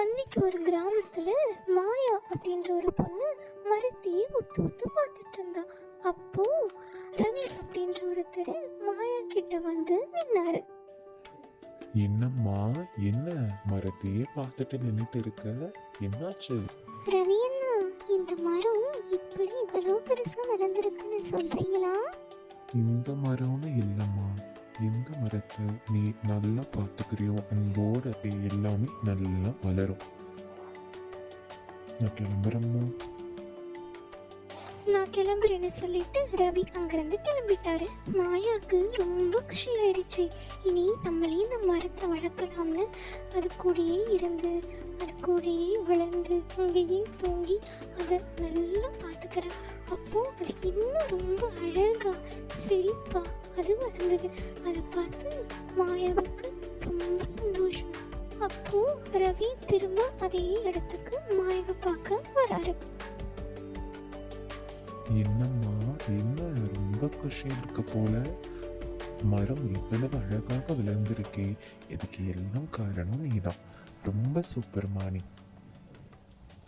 அன்னைக்கு ஒரு கிராமத்துல மாயா அப்படின்ற ஒரு பொண்ணு மரத்தையே உத்து உத்து பார்த்துட்டு இருந்தா. அப்போ ரவி அப்படின்ற ஒருத்தர் மாயா கிட்ட வந்து நின்னாரு. என்னம்மா, என்ன மரத்தையே பார்த்துட்டு நின்றுட்டு இருக்க? என்னாச்சு? ரவி அண்ணா, இந்த மரம் இப்படி இவ்வளவு பெருசா வளர்ந்துருக்குன்னு சொல்றீங்களா? இந்த மரம்னு இல்லம்மா, இந்த மரத்தை நீ நல்லா பார்த்துக்கிறியோ அன்போட எல்லாமே நல்லா வளரும். நான் கிளம்புறேம்மா. நான் கிளம்புறேன்னு சொல்லிட்டு ரவி அங்கிருந்து கிளம்பிட்டாரு. மாயாவுக்கு ரொம்ப குஷி ஆயிடுச்சு. இனி நம்மளே இந்த மரத்தை வளர்க்கலாம்னு அது கூடயே இருந்து அது கூடயே வளர்ந்து அங்கேயே தூங்கி அதை நல்லா பார்த்துக்கிறேன். அப்போ அது இன்னும் ரொம்ப அழகா செழிப்பா அது வளர்ந்தது. அதை பார்த்து மாயாவுக்கு ரொம்ப சந்தோஷம். அப்போ ரவி திரும்ப அதே இடத்துக்கு மாயாவை பார்க்க வராரு. என்னம்மா, என்ன ரொம்ப குஷியா இருக்க போல? மரம் இவ்வளவு அழகாக வளர்ந்திருக்கே, இதுக்கு எல்லாம் காரணம் நீதான். ரொம்ப சூப்பர் மாணி.